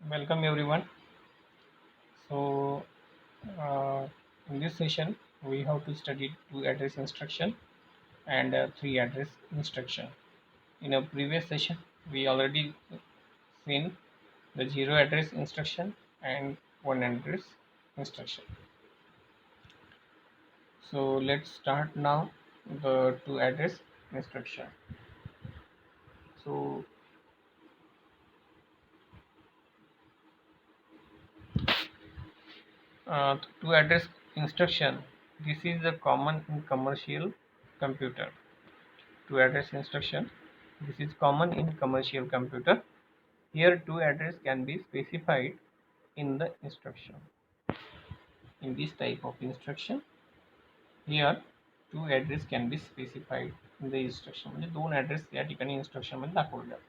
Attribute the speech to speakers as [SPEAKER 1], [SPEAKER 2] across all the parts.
[SPEAKER 1] Welcome everyone. So, uh, in this session, we have to study two address instruction and three address instruction. In a previous session, we already seen the zero address instruction and one address instruction. So, let's start now the two address instruction. So, two address instruction. This is the common in commercial computer. Two address instruction. This is common in commercial computer. Here two address can be specified in the instruction. In this type of instruction, here two address can be specified in the instruction. म्हणजे दोन address या ठिकाणी instruction मध्ये दाखवले जातात.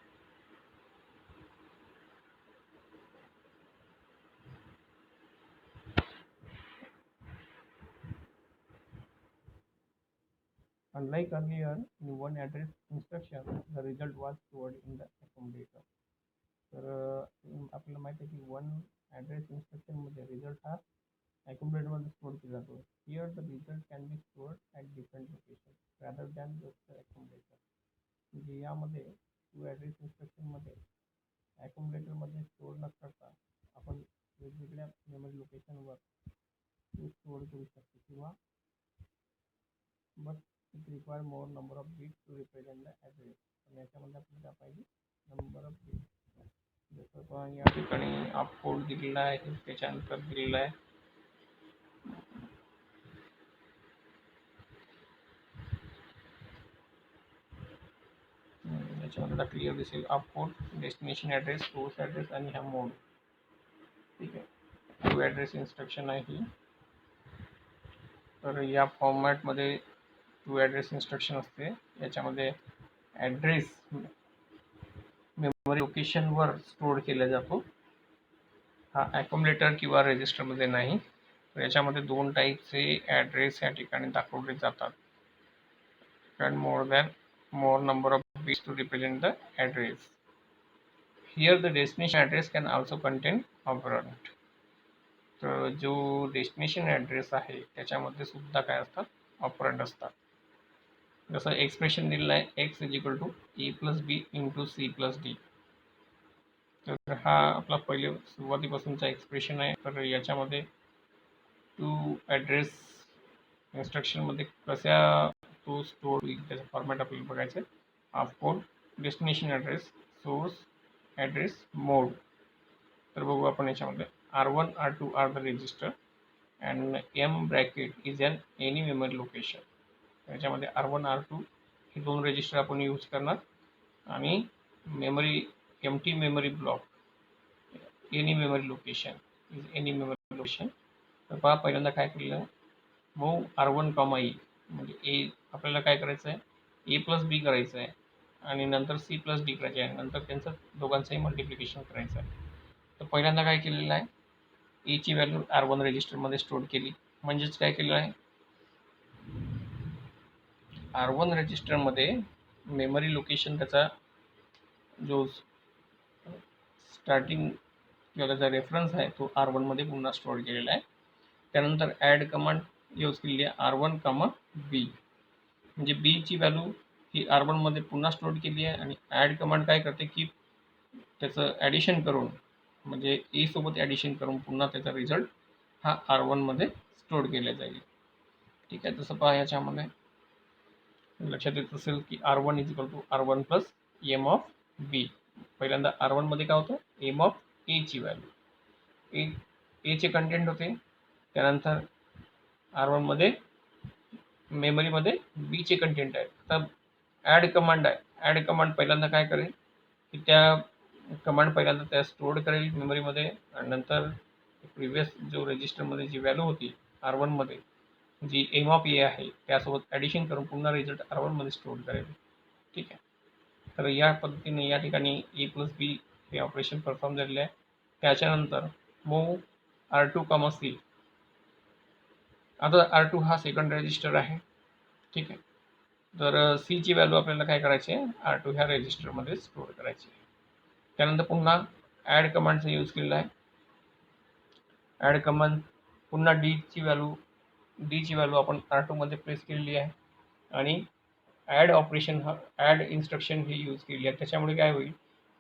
[SPEAKER 1] Unlike earlier, in one address instruction, the result was stored in the accumulator. तर आपल्याला माहिती आहे की वन ॲड्रेस इन्स्ट्रक्शनमध्ये रिझल्ट हा accumulatorमध्ये स्टोअर केला जातो. Here the result can be stored at different locations rather than just the accumulator. म्हणजे यामध्ये टू ॲड्रेस इन्स्ट्रक्शनमध्ये accumulatorमध्ये स्टोअर न करता आपण वेगवेगळ्या मेमरी लोकेशनवर ते स्टोअर करू शकतो किंवा but it require more number of bits to represent the address. पण याच्यामध्ये आपल्याला काय पाहिजे नंबर ऑफ बिट्स. जसं पण या ठिकाणी आप कोड दिलेला आहे त्याच्यानंतर दिलेला आहे याच्यामध्ये क्लिअर दिसेल आप code destination address source address आणि हा मोड. ठीक आहे, टू ॲड्रेस इन्स्ट्रक्शन आहे ही. तर या फॉर्मॅटमध्ये टू ॲड्रेस इन्स्ट्रक्शन असते. याच्यामध्ये ॲड्रेस मेमरी लोकेशनवर स्टोअर केला जातो. हा ॲक्युमुलेटर किंवा रजिस्टरमध्ये नाही. तर याच्यामध्ये दोन टाईपचे ॲड्रेस या ठिकाणी दाखवले जातात. and more number of bits to represent the address. Here the destination address can also contain operand. तर जो डेस्टिनेशन ॲड्रेस आहे त्याच्यामध्ये सुद्धा काय असतात ऑपरंड असतात. जसं एक्सप्रेशन दिलेलं आहे x is equal to a plus b into c plus d. तर हा आपला पहिले सुरुवातीपासूनचा एक्सप्रेशन आहे. तर याच्यामध्ये टू ॲड्रेस इन्स्ट्रक्शनमध्ये कशा तो स्टोअर होईल त्याचा फॉर्मॅट आपल्याला बघायचं आहे. Of code destination address source address mode. तर बघू आपण याच्यामध्ये R1 R2 are the register and M bracket is an any memory location. याच्यामध्ये R1 R2 हे दोन रजिस्टर आपण यूज करणार आणि memory empty memory block any memory location is any memory location. तर पहा पहिल्यांदा काय केलेलं आहे मूव R1 कॉमा ई म्हणजे ए आपल्याला काय करायचं आहे ए प्लस बी करायचं आहे आणि नंतर सी प्लस डी करायचं आहे. नंतर त्यांचं दोघांचंही मल्टिप्लिकेशन करायचं आहे. तर पहिल्यांदा काय केलेलं आहे एची व्हॅल्यू R1 रजिस्टरमध्ये स्टोअर केली. म्हणजेच काय केलेलं आहे R1 रजिस्टरमध्ये मेमरी लोकेशन त्याचा जो स्टार्टिंग किंवा त्याचा रेफरन्स आहे तो R1 मध्ये पुन्हा स्टोअर केलेला आहे. त्यानंतर ॲड कमांड यूज केलेली आहे R1 कॉमा बी म्हणजे बीची व्हॅल्यू ही R1 मध्ये पुन्हा स्टोअर केली आहे आणि ॲड कमांड काय करते की त्याचं ॲडिशन करून म्हणजे ए सोबत ॲडिशन करून पुन्हा त्याचा रिझल्ट हा R1 मध्ये स्टोअर केला जाईल. ठीक आहे, तसं पहा याच्यामध्ये लक्षात येत असेल की R1 is equal to R1 plus M of B. पहिल्यांदा R1 मध्ये काय होतं एम ऑफ एची व्हॅल्यू एचे कंटेंट होते. त्यानंतर R1 मध्ये मेमरीमध्ये बीचे कंटेंट आहे. तर ॲड कमांड आहे. ॲड कमांड पहिल्यांदा काय करेल की त्या कमांड पहिल्यांदा त्या स्टोअर करेल मेमरीमध्ये आणि नंतर प्रिव्हियस जो रजिस्टरमध्ये जी व्हॅल्यू होती R1 मध्ये जी एम ऑफ ए आहे त्यासोबत ॲडिशन करून पुन्हा रिझल्ट R1 मध्ये स्टोअर करेल. ठीक आहे, तर या पद्धतीने या ठिकाणी ए प्लस बी हे ऑपरेशन परफॉर्म झालेले आहे. त्याच्यानंतर मूव R2 कॉमा सी. आता R2 हा सेकंड रजिस्टर आहे. ठीक आहे, तर सीची व्हॅल्यू आपल्याला काय करायची आहे R2 ह्या रजिस्टरमध्ये स्टोअर करायची आहे. त्यानंतर पुन्हा ॲड कमांडचा यूज केलेला आहे. ॲड कमांड पुन्हा डी ची व्हॅल्यू आपण R2 मध्ये प्लेस केलेली आहे आणि ॲड ऑपरेशन ॲड इन्स्ट्रक्शन ही यूज केली आहे. त्याच्यामुळे काय होईल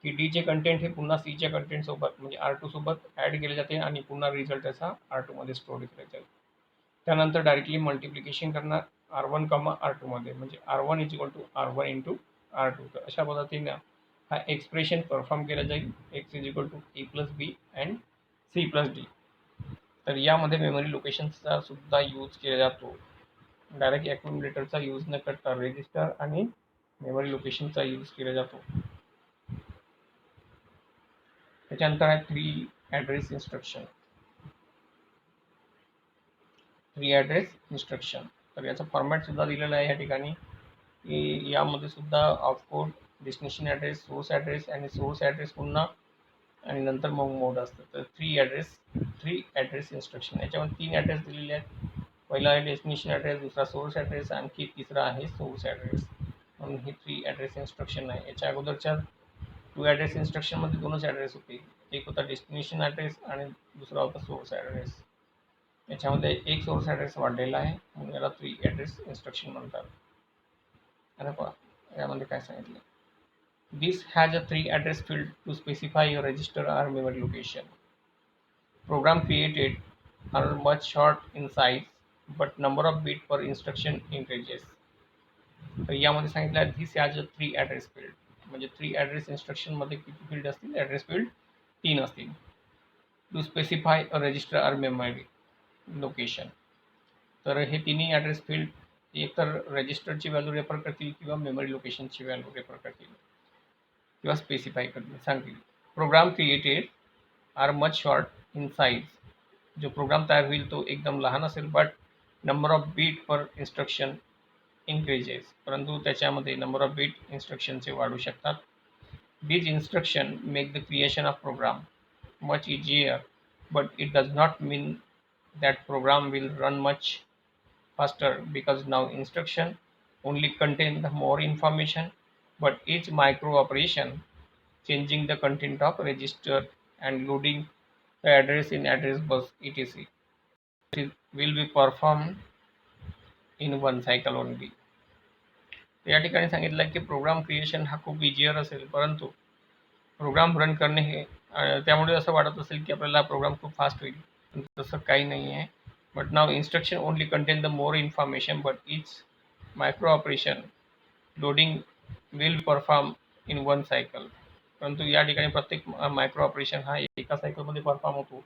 [SPEAKER 1] की डीचे कंटेंट हे पुन्हा सीच्या कंटेंट सोबत म्हणजे R2 सोबत ॲड केले जाते आणि पुन्हा रिझल्ट त्याचा R2 मध्ये स्टोअर केला जाईल. त्यानंतर डायरेक्टली मल्टिप्लिकेशन करणार R1, R2 मध्ये म्हणजे R1 = R1 × R2. तर अशा पद्धतीने हा एक्सप्रेशन परफॉर्म केला जाईल. x = a + b and c + d. तर यामध्ये मेमरी लोकेशनचा सुद्धा यूज केला जातो. डायरेक्ट ॲक्युम्युलेटरचा यूज न करता रजिस्टर आणि मेमरी लोकेशनचा यूज केला जातो. त्याच्यानंतर आहे 3 ॲड्रेस इन्स्ट्रक्शन. 3 address instruction. तर याचा फॉर्मॅट सुद्धा दिलेला आहे या ठिकाणी की यामध्ये सुद्धा ऑफकोड, डेस्टिनेशन ॲड्रेस, सोर्स ॲड्रेस आणि सोर्स ॲड्रेस पुन्हा आणि नंतर मग मोड असतं. तर 3 ॲड्रेस इन्स्ट्रक्शन. याच्यामध्ये 3 ॲड्रेस दिलेले आहेत. पहिला आहे डेस्टिनेशन ॲड्रेस, दुसरा सोर्स ॲड्रेस, आणखी तिसरा आहे सोर्स ॲड्रेस. म्हणून ही 3 ॲड्रेस इन्स्ट्रक्शन आहे. याच्या अगोदरच्या 2 ॲड्रेस इन्स्ट्रक्शनमध्ये 2च ॲड्रेस होते. एक होता डेस्टिनेशन ॲड्रेस आणि दुसरा होता सोर्स ॲड्रेस. याच्यामध्ये एक सोर्स ॲड्रेस वाढलेला आहे म्हणून याला 3 ॲड्रेस इन्स्ट्रक्शन म्हणतात. आता पहा यामध्ये काय सांगितलं. This has a 3 address field to specify your register or memory location. Program created are much short in size, but number of bit per instruction increases. तर यामध्ये सांगितलं आहे this has a 3 address field. म्हणजे 3 address इन्स्ट्रक्शनमध्ये किती field असतील? Address field 3 असतील. To specify a register or memory location. तर हे तिन्ही ॲड्रेस फील्ड एकतर रजिस्टरची व्हॅल्यू रेफर करतील किंवा मेमरी लोकेशनची व्हॅल्यू रेफर करतील किंवा स्पेसिफाय करतील सांगतील. Program created are much short in size. जो प्रोग्राम तयार होईल तो एकदम लहान असेल, but number of bit per instruction increases. परंतु त्याच्यामध्ये नंबर ऑफ बीट इन्स्ट्रक्शनचे वाढू शकतात. These instructions make the creation of program much easier, but it does not mean that program will run much faster because now instruction only contain the more information, but each micro operation changing the content of register and loading the address in address bus etc. will be performed in one cycle only. या ठिकाणी सांगितलं की programme creation हा खूप easier असेल, परंतु program run करणे हे त्यामुळे असं वाटत असेल की आपल्याला प्रोग्राम खूप फास्ट होईल, पण तसं काही नाही आहे. But now instruction only content the more information, but each micro operation loading will perform in one cycle. परंतु या ठिकाणी प्रत्येक मायक्रो ऑपरेशन हा एका सायकलमध्ये परफॉर्म होतो.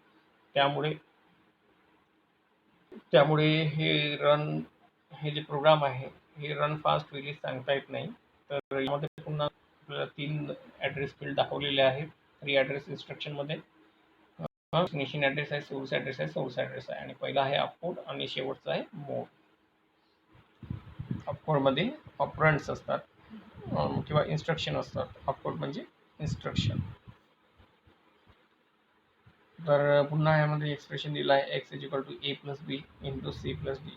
[SPEAKER 1] त्यामुळे हे जे प्रोग्राम आहे हे रन फास्ट होईल हे सांगता येत नाही. तर यामध्ये पुन्हा आपल्याला 3 ॲड्रेस फील्ड दाखवलेले आहेत 3 ॲड्रेस इन्स्ट्रक्शनमध्ये. डेस्टिनेशन ॲड्रेस आहे, सोर्स ॲड्रेस आहे, सोर्स ॲड्रेस आहे आणि पहिला आहे अपकोड आणि शेवटचा आहे मोड. अपकोडमध्ये ऑपरंड्स असतात किंवा इन्स्ट्रक्शन असतात. अपकोड म्हणजे इन्स्ट्रक्शन. तर पुन्हा यामध्ये एक्सप्रेशन दिलं आहे x = a + b × c + d.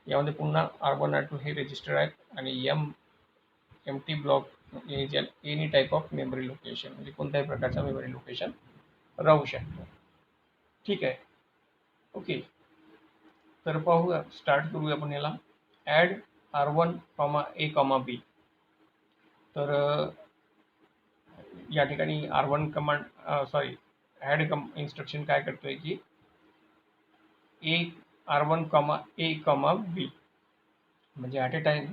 [SPEAKER 1] यामध्ये पुन्हा R1 R2 हे रजिस्टर आहेत आणि empty block any type of memory location म्हणजे कोणत्याही प्रकारचा मेमरी लोकेशन राहू शकतो. ठीक आहे. ओके. तर पाहूया, स्टार्ट करूया आपण याला. Add R1, a, b. तर या ठिकाणी R1 कमांड ॲड इन्स्ट्रक्शन काय करतोय की R1, a, b म्हणजे ॲट ए टाइम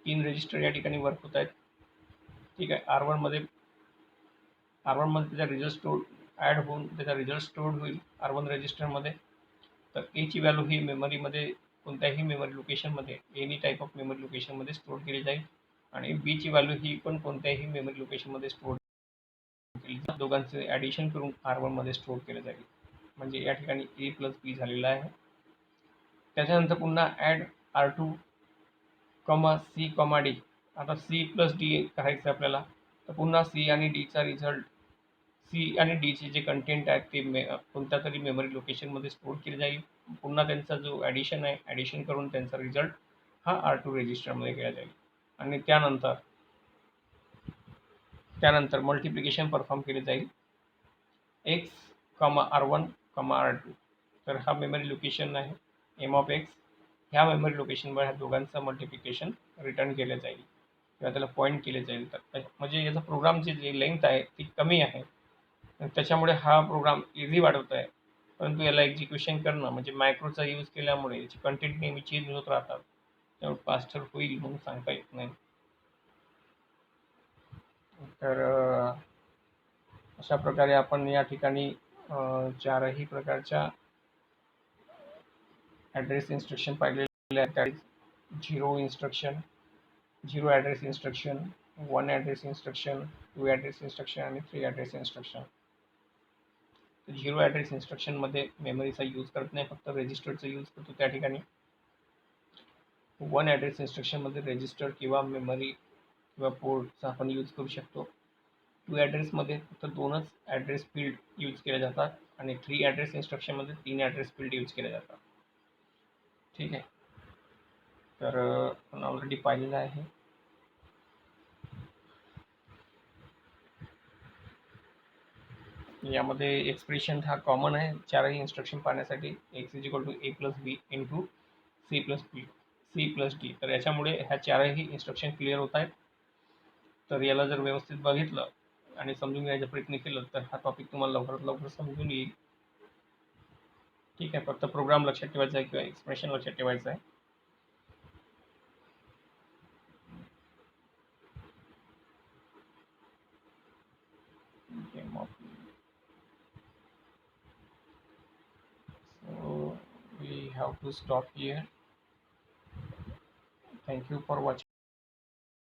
[SPEAKER 1] 3 रजिस्टर या ठिकाणी वर्क होत आहेत. ठीक आहे. R1 मध्ये त्याचा रिझल्ट स्टोर ॲड होऊन त्याचा रिझल्ट स्टोर होईल R1 रजिस्टरमध्ये. तर एची व्हॅल्यू ही मेमरीमध्ये कोणत्याही मेमरी लोकेशनमध्ये एनी टाईप ऑफ मेमरी लोकेशनमध्ये स्टोअर केली जाईल आणि बीची व्हॅल्यू ही पण कोणत्याही मेमरी लोकेशनमध्ये स्टोअर केली जाईल. दोघांचे ॲडिशन करून R1 मध्ये स्टोअर केलं जाईल. म्हणजे या ठिकाणी a + b झालेला आहे. त्याच्यानंतर पुन्हा ॲड R2, c, d. आता c + d करायचं आपल्याला. तर पुन्हा c आणि dचा रिझल्ट सी आणि डीचे जे कंटेंट आहेत ते कोणत्या तरी मेमरी लोकेशनमध्ये स्टोअर केले जाईल. पुन्हा त्यांचा जो ॲडिशन आहे ॲडिशन करून त्यांचा रिझल्ट हा R2 रजिस्टरमध्ये केला जाईल आणि त्यानंतर मल्टिप्लिकेशन परफॉर्म केले जाईल x comma R1 comma R2. तर हा मेमरी लोकेशन आहे एम ऑफ एक्स. ह्या मेमरी लोकेशनवर ह्या दोघांचं मल्टिप्लिकेशन रिटर्न केलं जाईल किंवा त्याला पॉईंट केले जाईल. तर म्हणजे याचा प्रोग्रामची जी लेंथ आहे ती कमी आहे, त्याच्यामुळे हा प्रोग्राम इझी वाटत आहे. परंतु याला एक्झिक्युशन करणं म्हणजे मायक्रोचा यूज केल्यामुळे याची कंटेंट नेहमी चेंज होत राहतात, त्यामुळे फास्टर होईल म्हणून सांगता येत नाही. तर अशा प्रकारे आपण या ठिकाणी चारही प्रकारच्या ॲड्रेस इन्स्ट्रक्शन पाहिलेले आहेत. त्यात zero address instruction, 1 address instruction, 2 address instruction आणि 3 ॲड्रेस इन्स्ट्रक्शन. झिरो ॲड्रेस इन्स्ट्रक्शनमध्ये मेमरीचा यूज करत नाही, फक्त रजिस्टरचा यूज करतो त्या ठिकाणी. 1 ॲड्रेस इन्स्ट्रक्शनमध्ये रजिस्टर किंवा मेमरी किंवा पोर्टचा आपण यूज करू शकतो. 2 ॲड्रेसमध्ये फक्त 2च ॲड्रेस फील्ड यूज केले जातात आणि 3 ॲड्रेस इन्स्ट्रक्शनमध्ये 3 ॲड्रेस फील्ड यूज केले जातात. ठीक आहे. तर आपण ऑलरेडी पाहिलेलं आहे. यामध्ये एक्सप्रेशन हा कॉमन आहे चारही इन्स्ट्रक्शन पाहण्यासाठी. X is equal to a plus b into c plus d. तर याच्यामुळे ह्या चारही इन्स्ट्रक्शन क्लिअर होत आहेत. तर याला जर व्यवस्थित बघितलं आणि समजून घ्यायचा प्रयत्न केला तर हा टॉपिक तुम्हाला लवकरात लवकर समजून येईल. ठीक आहे. फक्त प्रोग्राम लक्षात ठेवायचा आहे किंवा एक्सप्रेशन लक्षात ठेवायचं आहे. So we have to stop here. Thank you for watching.